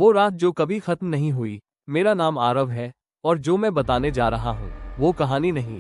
वो रात जो कभी खत्म नहीं हुई। मेरा नाम आरव है और जो मैं बताने जा रहा हूँ वो कहानी नहीं,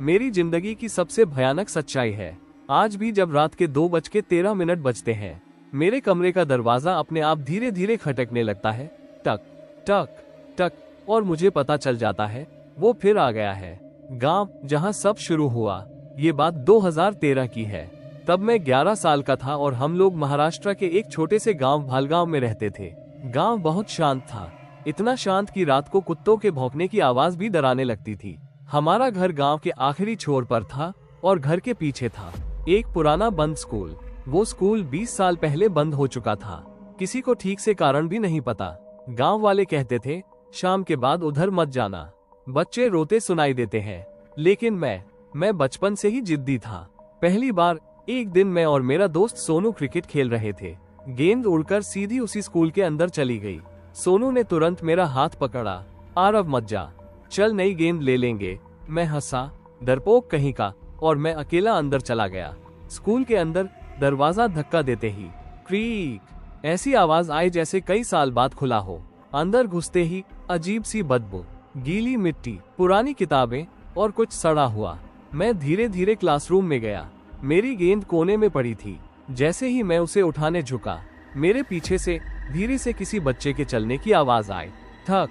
मेरी जिंदगी की सबसे भयानक सच्चाई है। आज भी जब रात के 2:13 बजते हैं, मेरे कमरे का दरवाजा अपने आप धीरे धीरे खटकने लगता है, टक टक टक, और मुझे पता चल जाता है वो फिर आ गया है। गांव जहां सब शुरू हुआ। ये बात 2013 की है। तब मैं 11 साल का था और हम लोग महाराष्ट्र के एक छोटे से गांव भालगांव में रहते थे। गांव बहुत शांत था, इतना शांत कि रात को कुत्तों के भौंकने की आवाज भी डराने लगती थी। हमारा घर गांव के आखिरी छोर पर था और घर के पीछे था एक पुराना बंद स्कूल। वो स्कूल 20 साल पहले बंद हो चुका था। किसी को ठीक से कारण भी नहीं पता। गांव वाले कहते थे शाम के बाद उधर मत जाना, बच्चे रोते सुनाई देते हैं। लेकिन मैं बचपन से ही जिद्दी था। पहली बार एक दिन मैं और मेरा दोस्त सोनू क्रिकेट खेल रहे थे। गेंद उड़कर सीधी उसी स्कूल के अंदर चली गई। सोनू ने तुरंत मेरा हाथ पकड़ा, आरव मत जा, चल नई गेंद ले लेंगे। मैं हंसा, डरपोक कहीं का, और मैं अकेला अंदर चला गया। स्कूल के अंदर दरवाजा धक्का देते ही क्रीक ऐसी आवाज आई जैसे कई साल बाद खुला हो। अंदर घुसते ही अजीब सी बदबू, गीली मिट्टी, पुरानी किताबें और कुछ सड़ा हुआ। मैं धीरे धीरे क्लासरूम में गया। मेरी गेंद कोने में पड़ी थी। जैसे ही मैं उसे उठाने झुका, मेरे पीछे से धीरे से किसी बच्चे के चलने की आवाज आई, थक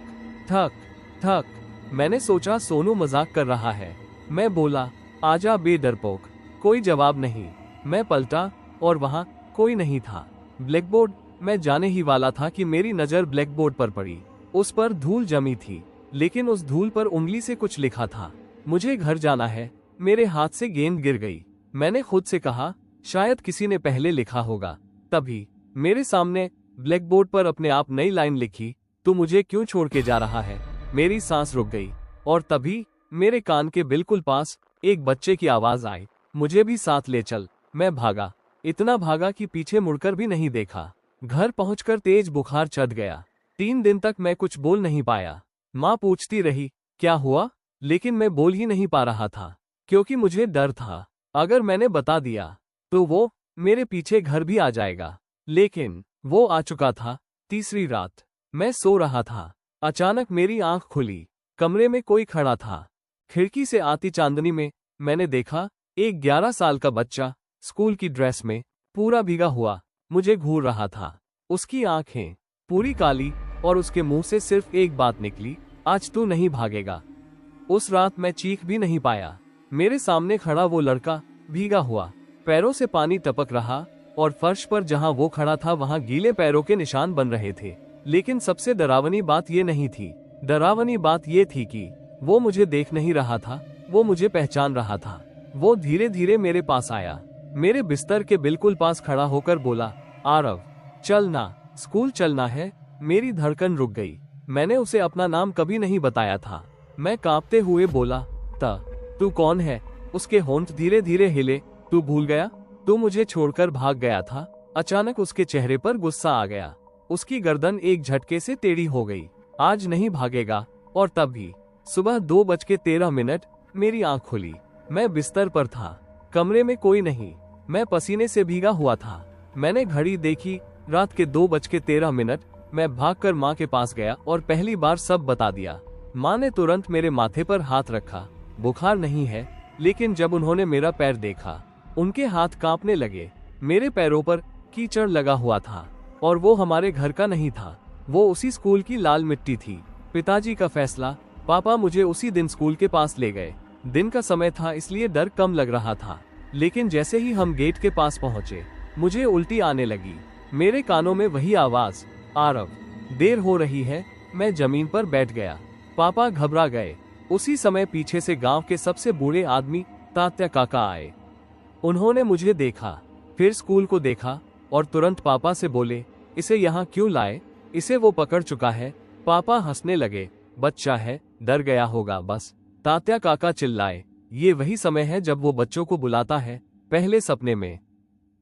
थक थक। मैंने सोचा सोनू मजाक कर रहा है। मैं बोला, आजा बे डरपोक। कोई जवाब नहीं। मैं पलटा और वहां कोई नहीं था। ब्लैकबोर्ड। मैं जाने ही वाला था कि मेरी नजर ब्लैकबोर्ड पर पड़ी। उस पर धूल जमी थी, लेकिन उस धूल पर उंगली से कुछ लिखा था, मुझे घर जाना है। मेरे हाथ से गेंद गिर गई। मैंने खुद से कहा, शायद किसी ने पहले लिखा होगा। तभी मेरे सामने ब्लैकबोर्ड पर अपने आप नई लाइन लिखी, तू मुझे क्यों छोड़ के जा रहा है। मेरी सांस रुक गई और तभी मेरे कान के बिल्कुल पास एक बच्चे की आवाज आई, मुझे भी साथ ले चल। मैं भागा, इतना भागा कि पीछे मुड़कर भी नहीं देखा। घर पहुंचकर तेज बुखार चढ़ गया। 3 दिन तक मैं कुछ बोल नहीं पाया। माँ पूछती रही क्या हुआ, लेकिन मैं बोल ही नहीं पा रहा था, क्योंकि मुझे डर था अगर मैंने बता दिया तो वो मेरे पीछे घर भी आ जाएगा। लेकिन वो आ चुका था। तीसरी रात मैं सो रहा था, अचानक मेरी आंख खुली। कमरे में कोई खड़ा था। खिड़की से आती चांदनी में मैंने देखा एक 11 साल का बच्चा स्कूल की ड्रेस में, पूरा भीगा हुआ, मुझे घूर रहा था। उसकी आंखें पूरी काली और उसके मुंह से सिर्फ एक बात निकली, आज तू नहीं भागेगा। उस रात मैं चीख भी नहीं पाया। मेरे सामने खड़ा वो लड़का भीगा हुआ, पैरों से पानी टपक रहा और फर्श पर जहां वो खड़ा था वहां गीले पैरों के निशान बन रहे थे। लेकिन सबसे डरावनी बात ये नहीं थी। डरावनी बात ये थी कि वो मुझे देख नहीं रहा था, वो मुझे पहचान रहा था। वो धीरे धीरे मेरे पास आया, मेरे बिस्तर के बिल्कुल पास खड़ा होकर बोला, आरव चलना, स्कूल चलना है। मेरी धड़कन रुक गई। मैंने उसे अपना नाम कभी नहीं बताया था। मैं कांपते हुए बोला, तू कौन है। उसके होंठ धीरे धीरे हिले, तू भूल गया, तू मुझे छोड़कर भाग गया था। अचानक उसके चेहरे पर गुस्सा आ गया। उसकी गर्दन एक झटके से टेढ़ी हो गई, आज नहीं भागेगा। और तभी सुबह 2:13 मेरी आंख खुली। मैं बिस्तर पर था, कमरे में कोई नहीं। मैं पसीने से भीगा हुआ था। मैंने घड़ी देखी, रात के 2:13। मैं भागकर माँ के पास गया और पहली बार सब बता दिया। माँ ने तुरंत मेरे माथे पर हाथ रखा। बुखार नहीं है, लेकिन जब उन्होंने मेरा पैर देखा, उनके हाथ कांपने लगे। मेरे पैरों पर कीचड़ लगा हुआ था और वो हमारे घर का नहीं था, वो उसी स्कूल की लाल मिट्टी थी। पिताजी का फैसला, पापा मुझे उसी दिन स्कूल के पास ले गए। दिन का समय था इसलिए डर कम लग रहा था, लेकिन जैसे ही हम गेट के पास पहुंचे, मुझे उल्टी आने लगी। मेरे कानों में वही आवाज, आरव देर हो रही है। मैं जमीन पर बैठ गया। पापा घबरा गए। उसी समय पीछे से गांव के सबसे बूढ़े आदमी तात्या काका आए। उन्होंने मुझे देखा, फिर स्कूल को देखा और तुरंत पापा से बोले, इसे यहाँ क्यों लाए, इसे वो पकड़ चुका है। पापा हंसने लगे, बच्चा है, डर गया होगा बस। तात्या काका चिल्लाए, ये वही समय है जब वो बच्चों को बुलाता है, पहले सपने में,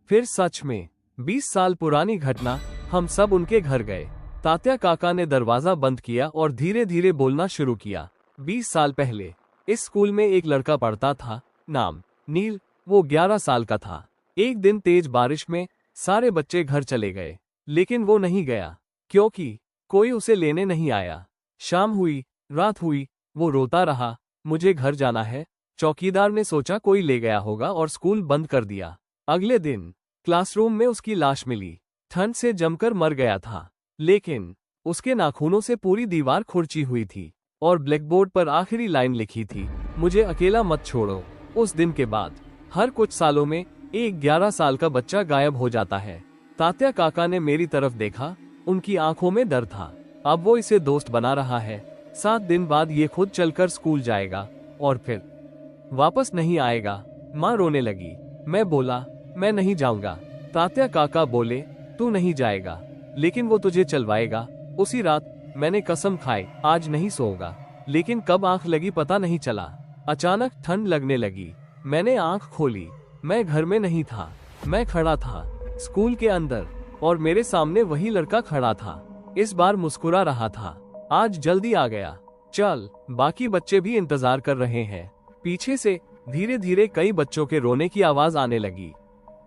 फिर सच में। 20 साल पुरानी घटना। हम सब उनके घर गए। तात्या काका ने दरवाजा बंद किया और धीरे धीरे बोलना शुरू किया। 20 साल पहले इस स्कूल में एक लड़का पढ़ता था, नाम नील। वो 11 साल का था। एक दिन तेज बारिश में सारे बच्चे घर चले गए, लेकिन वो नहीं गया, क्योंकि कोई उसे लेने नहीं आया। शाम हुई, रात हुई, वो रोता रहा, मुझे घर जाना है। चौकीदार ने सोचा कोई ले गया होगा और स्कूल बंद कर दिया। अगले दिन क्लासरूम में उसकी लाश मिली। ठंड से जमकर मर गया था, लेकिन उसके नाखूनों से पूरी दीवार खुरची हुई थी और ब्लैकबोर्ड पर आखिरी लाइन लिखी थी, मुझे अकेला मत छोड़ो। उस दिन के बाद हर कुछ सालों में एक 11 साल का बच्चा गायब हो जाता है। तात्या काका ने मेरी तरफ देखा, उनकी आंखों में डर था। अब वो इसे दोस्त बना रहा है। 7 दिन बाद ये खुद चलकर स्कूल जाएगा और फिर वापस नहीं आएगा। माँ रोने लगी। मैं बोला, मैं नहीं जाऊंगा। तात्या काका बोले, तू नहीं जाएगा, लेकिन वो तुझे चलवाएगा। उसी रात मैंने कसम खाई, आज नहीं सोऊंगा। लेकिन कब आंख लगी पता नहीं चला। अचानक ठंड लगने लगी। मैंने आंख खोली। मैं घर में नहीं था। मैं खड़ा था स्कूल के अंदर और मेरे सामने वही लड़का खड़ा था। इस बार मुस्कुरा रहा था। आज जल्दी आ गया, चल। बाकी बच्चे भी इंतजार कर रहे हैं। पीछे से धीरे धीरे कई बच्चों के रोने की आवाज आने लगी।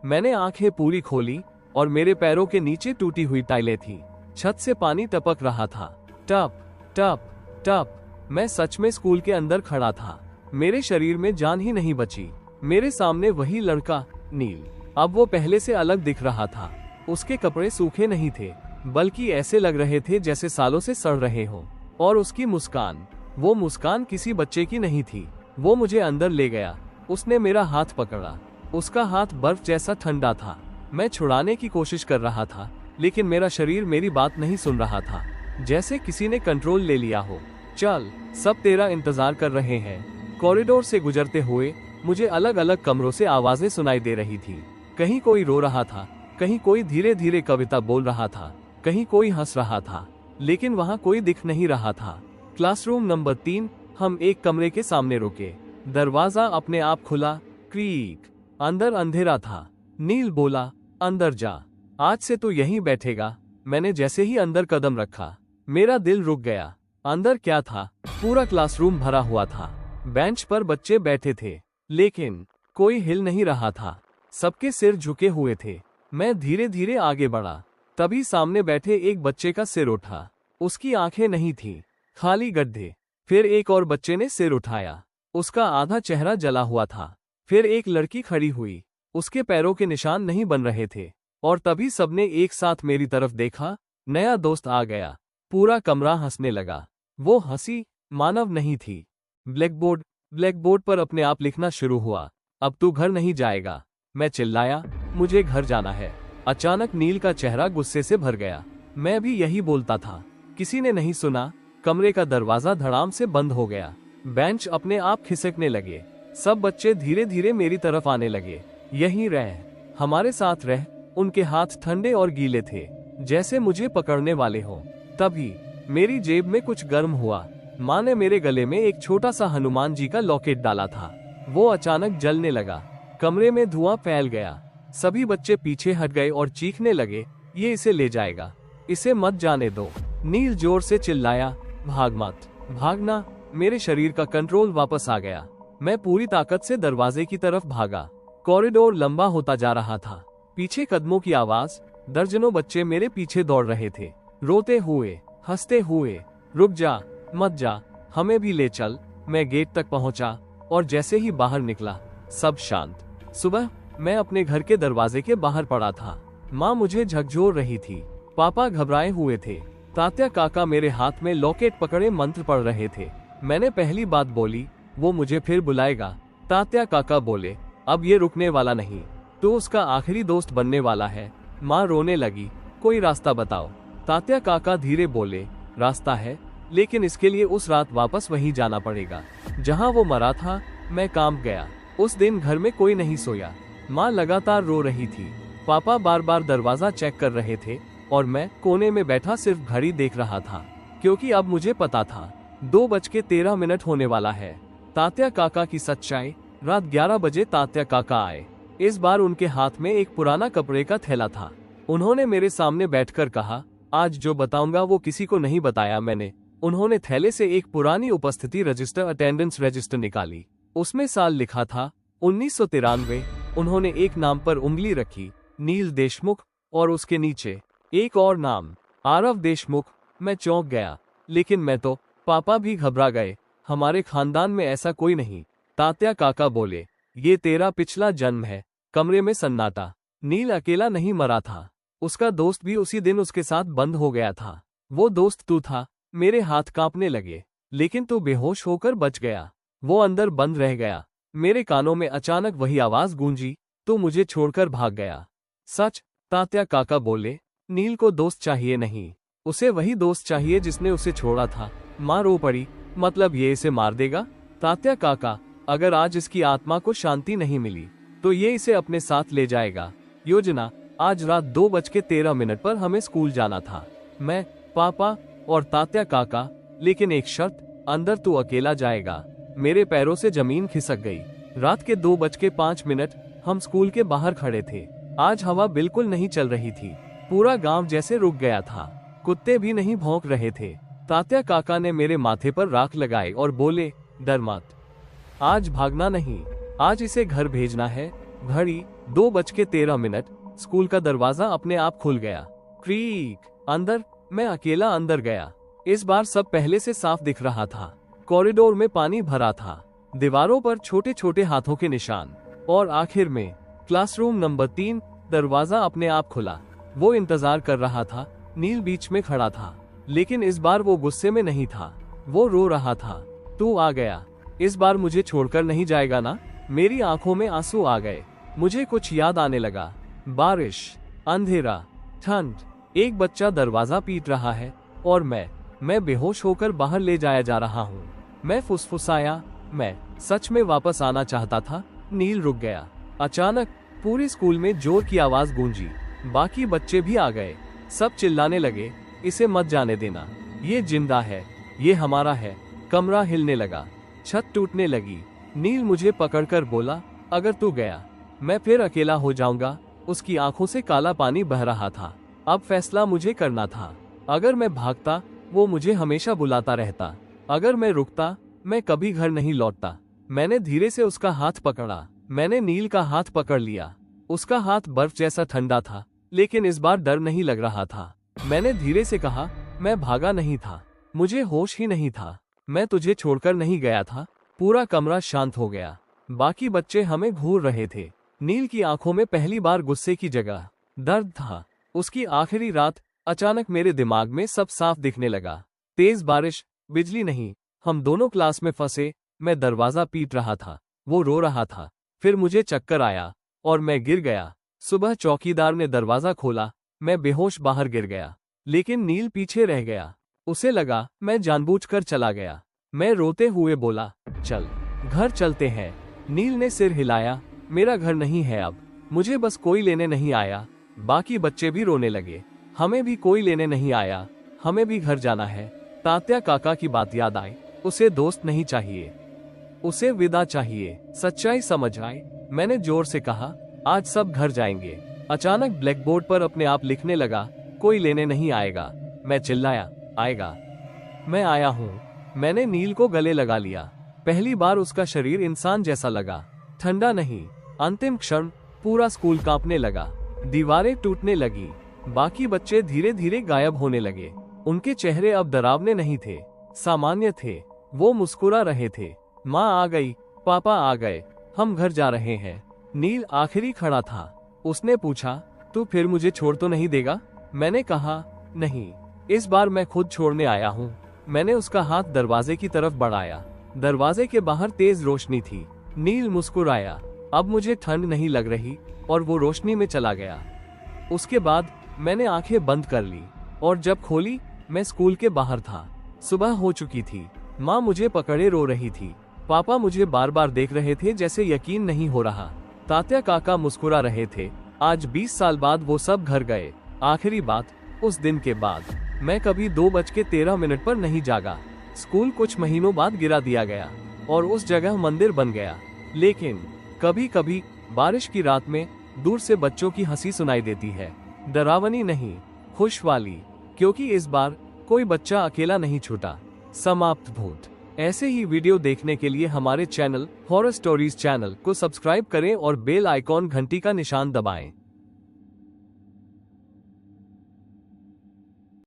मैंने आंखें पूरी खोली और मेरे पैरों के नीचे टूटी हुई टाइलें थी। छत से पानी टपक रहा था, टप टप टप। मैं सच में स्कूल के अंदर खड़ा था। मेरे शरीर में जान ही नहीं बची। मेरे सामने वही लड़का नील। अब वो पहले से अलग दिख रहा था। उसके कपड़े सूखे नहीं थे, बल्कि ऐसे लग रहे थे जैसे सालों से सड़ रहे हों। और उसकी मुस्कान, वो मुस्कान किसी बच्चे की नहीं थी। वो मुझे अंदर ले गया। उसने मेरा हाथ पकड़ा। उसका हाथ बर्फ जैसा ठंडा था। मैं छुड़ाने की कोशिश कर रहा था, लेकिन मेरा शरीर मेरी बात नहीं सुन रहा था, जैसे किसी ने कंट्रोल ले लिया हो। चल, सब तेरा इंतजार कर रहे हैं। कॉरिडोर से गुजरते हुए मुझे अलग अलग कमरों से आवाजें सुनाई दे रही थी। कहीं कोई रो रहा था, कहीं कोई धीरे धीरे कविता बोल रहा था, कहीं कोई हंस रहा था, लेकिन वहाँ कोई दिख नहीं रहा था। Classroom number 3। हम एक कमरे के सामने रुके। दरवाजा अपने आप खुला, क्रीक। अंदर अंधेरा था। नील बोला, अंदर जा, आज से तू यहीं बैठेगा। मैंने जैसे ही अंदर कदम रखा, मेरा दिल रुक गया। अंदर क्या था? पूरा क्लासरूम भरा हुआ था। बेंच पर बच्चे बैठे थे, लेकिन कोई हिल नहीं रहा था। सबके सिर झुके हुए थे। मैं धीरे धीरे आगे बढ़ा। तभी सामने बैठे एक बच्चे का सिर उठा। उसकी आंखें नहीं थीं, खाली गड्ढे। फिर एक और बच्चे ने सिर उठाया। उसका आधा चेहरा जला हुआ था। फिर एक लड़की खड़ी हुई। उसके पैरों के निशान नहीं बन रहे थे। और तभी सबने एक साथ मेरी तरफ देखा। नया दोस्त आ गया। पूरा कमरा हंसने लगा। वो हंसी मानव नहीं थी। ब्लैकबोर्ड पर अपने आप लिखना शुरू हुआ, अब तू घर नहीं जाएगा। मैं चिल्लाया, मुझे घर जाना है। अचानक नील का चेहरा गुस्से से भर गया। मैं भी यही बोलता था। किसी ने नहीं सुना। कमरे का दरवाजा धड़ाम से बंद हो गया। बेंच अपने आप खिसकने लगे। सब बच्चे धीरे धीरे मेरी तरफ आने लगे। यहीं रह, हमारे साथ रह। उनके हाथ ठंडे और गीले थे, जैसे मुझे पकड़ने वाले हों। तभी मेरी जेब में कुछ गर्म हुआ। माँ ने मेरे गले में एक छोटा सा हनुमान जी का लॉकेट डाला था। वो अचानक जलने लगा। कमरे में धुआं फैल गया। सभी बच्चे पीछे हट गए और चीखने लगे, ये इसे ले जाएगा, इसे मत जाने दो। नील जोर से चिल्लाया, भाग मत, भागना। मेरे शरीर का कंट्रोल वापस आ गया। मैं पूरी ताकत से दरवाजे की तरफ भागा। कॉरिडोर लंबा होता जा रहा था। पीछे कदमों की आवाज। दर्जनों बच्चे मेरे पीछे दौड़ रहे थे, रोते हुए, हंसते हुए। रुक जा, मत जा, हमें भी ले चल। मैं गेट तक पहुंचा और जैसे ही बाहर निकला, सब शांत। सुबह मैं अपने घर के दरवाजे के बाहर पड़ा था। माँ मुझे झकझोर रही थी। पापा घबराए हुए थे। तात्या काका मेरे हाथ में लॉकेट पकड़े मंत्र पढ़ रहे थे। मैंने पहली बात बोली, वो मुझे फिर बुलाएगा। तात्या काका बोले, अब ये रुकने वाला नहीं, तो उसका आखिरी दोस्त बनने वाला है। माँ रोने लगी, कोई रास्ता बताओ। तात्या काका धीरे बोले, रास्ता है, लेकिन इसके लिए उस रात वापस वहीं जाना पड़ेगा जहाँ वो मरा था। मैं कांप गया। उस दिन घर में कोई नहीं सोया। माँ लगातार रो रही थी। पापा बार बार दरवाजा चेक कर रहे थे और मैं कोने में बैठा सिर्फ घड़ी देख रहा था, क्योंकि अब मुझे पता था 2:13 होने वाला है। तात्या काका की सच्चाई। रात 11 बजे तात्या काका आए। इस बार उनके हाथ में एक पुराना कपड़े का थैला था। उन्होंने मेरे सामने बैठकर कहा, आज जो बताऊंगा वो किसी को नहीं बताया मैंने। उन्होंने थैले से एक पुरानी उपस्थिति रजिस्टर, अटेंडेंस रजिस्टर निकाली। उसमें साल लिखा था 1993। उन्होंने एक नाम पर उंगली रखी, नील देशमुख, और उसके नीचे एक और नाम, आरव देशमुख। मैं चौंक गया, लेकिन मैं तो पापा भी घबरा गए। हमारे खानदान में ऐसा कोई नहीं, तात्या काका बोले। ये तेरा पिछला जन्म है। कमरे में सन्नाटा। नील अकेला नहीं मरा था, उसका दोस्त भी उसी दिन उसके साथ बंद हो गया था। वो दोस्त तू था। मेरे हाथ कांपने लगे। लेकिन तू बेहोश होकर बच गया, वो अंदर बंद रह गया। मेरे कानों में अचानक वही आवाज गूंजी, तू मुझे छोड़कर भाग गया। सच, तात्या काका बोले। नील को दोस्त चाहिए नहीं, उसे वही दोस्त चाहिए जिसने उसे छोड़ा था। माँ रो पड़ी। मतलब ये इसे मार देगा? तात्या काका, अगर आज इसकी आत्मा को शांति नहीं मिली तो ये इसे अपने साथ ले जाएगा। योजना, आज रात 2:13 पर हमें स्कूल जाना था। मैं, पापा और तात्या काका, लेकिन एक शर्त, अंदर तू अकेला जाएगा। मेरे पैरों से जमीन खिसक गई। रात के 2:05 हम स्कूल के बाहर खड़े थे। आज हवा बिल्कुल नहीं चल रही थी। पूरा गांव जैसे रुक गया था। कुत्ते भी नहीं भौंक रहे थे। तात्या काका ने मेरे माथे पर राख लगाई और बोले, डर मत, आज भागना नहीं, आज इसे घर भेजना है। घड़ी 2:13। स्कूल का दरवाजा अपने आप खुल गया। क्रीक, अंदर। मैं अकेला अंदर गया। इस बार सब पहले से साफ दिख रहा था। कॉरिडोर में पानी भरा था, दीवारों पर छोटे छोटे हाथों के निशान, और आखिर में क्लासरूम नंबर 3। दरवाजा अपने आप खुला। वो इंतजार कर रहा था। नील बीच में खड़ा था, लेकिन इस बार वो गुस्से में नहीं था, वो रो रहा था। तू आ गया, इस बार मुझे छोड़कर नहीं जाएगा ना? मेरी आंखों में आंसू आ गए। मुझे कुछ याद आने लगा। बारिश, अंधेरा, ठंड, एक बच्चा दरवाजा पीट रहा है, और मैं बेहोश होकर बाहर ले जाया जा रहा हूँ। मैं फुसफुसाया, मैं सच में वापस आना चाहता था। नील रुक गया। अचानक पूरे स्कूल में जोर की आवाज गूंजी। बाकी बच्चे भी आ गए। सब चिल्लाने लगे, इसे मत जाने देना, ये जिंदा है, ये हमारा है। कमरा हिलने लगा, छत टूटने लगी। नील मुझे पकड़कर बोला, अगर तू गया मैं फिर अकेला हो जाऊंगा। उसकी आंखों से काला पानी बह रहा था। अब फैसला मुझे करना था। अगर मैं भागता, वो मुझे हमेशा बुलाता रहता। अगर मैं रुकता, मैं कभी घर नहीं लौटता। मैंने धीरे से उसका हाथ पकड़ा। मैंने नील का हाथ पकड़ लिया। उसका हाथ बर्फ जैसा ठंडा था, लेकिन इस बार डर नहीं लग रहा था। मैंने धीरे से कहा, मैं भागा नहीं था, मुझे होश ही नहीं था, मैं तुझे छोड़कर नहीं गया था। पूरा कमरा शांत हो गया। बाकी बच्चे हमें घूर रहे थे। नील की आंखों में पहली बार गुस्से की जगह दर्द था। उसकी आखिरी रात। अचानक मेरे दिमाग में सब साफ दिखने लगा। तेज बारिश, बिजली नहीं, हम दोनों क्लास में फंसे। मैं दरवाजा पीट रहा था, वो रो रहा था। फिर मुझे चक्कर आया और मैं गिर गया। सुबह चौकीदार ने दरवाजा खोला। मैं बेहोश बाहर गिर गया, लेकिन नील पीछे रह गया। उसे लगा मैं जानबूझकर चला गया। मैं रोते हुए बोला, चल, घर चलते हैं। नील ने सिर हिलाया। मेरा घर नहीं है अब, मुझे बस कोई लेने नहीं आया। बाकी बच्चे भी रोने लगे। हमें भी कोई लेने नहीं आया, हमें भी घर जाना है। तात्या काका की बात याद आई। उसे दोस्त नहीं चाहिए, उसे विदा चाहिए। सच्चाई समझ आई। मैंने जोर से कहा, आज सब घर जाएंगे। अचानक ब्लैक बोर्ड पर अपने आप लिखने लगा, कोई लेने नहीं आएगा। मैं चिल्लाया, आएगा, मैं आया हूँ। मैंने नील को गले लगा लिया। पहली बार उसका शरीर इंसान जैसा लगा, ठंडा नहीं। अंतिम क्षण पूरा स्कूल कांपने लगा। दीवारें टूटने लगी। बाकी बच्चे धीरे धीरे गायब होने लगे। उनके चेहरे अब डरावने नहीं थे, सामान्य थे। वो मुस्कुरा रहे थे। माँ आ गई, पापा आ गए, हम घर जा रहे हैं। नील आखिरी खड़ा था। उसने पूछा, तू फिर मुझे छोड़ तो नहीं देगा? मैंने कहा, नहीं, इस बार मैं खुद छोड़ने आया हूँ। मैंने उसका हाथ दरवाजे की तरफ बढ़ाया। दरवाजे के बाहर तेज रोशनी थी। नील मुस्कुराया। अब मुझे ठंड नहीं लग रही, और वो रोशनी में चला गया। उसके बाद मैंने आंखें बंद कर ली, और जब खोली, मैं स्कूल के बाहर था। सुबह हो चुकी थी। माँ मुझे पकड़े रो रही थी। पापा मुझे बार बार देख रहे थे जैसे यकीन नहीं हो रहा। तात्या काका मुस्कुरा रहे थे। आज 20 साल बाद वो सब घर गए। आखिरी बात, उस दिन के बाद मैं कभी 2:13 पर नहीं जागा। स्कूल कुछ महीनों बाद गिरा दिया गया, और उस जगह मंदिर बन गया। लेकिन कभी कभी बारिश की रात में दूर से बच्चों की हंसी सुनाई देती है। डरावनी नहीं, खुश वाली, क्योंकि इस बार कोई बच्चा अकेला नहीं छूटा। समाप्त भूत। ऐसे ही वीडियो देखने के लिए हमारे चैनल हॉरर स्टोरीज चैनल को सब्सक्राइब करें और बेल आइकॉन घंटी का निशान दबाएं।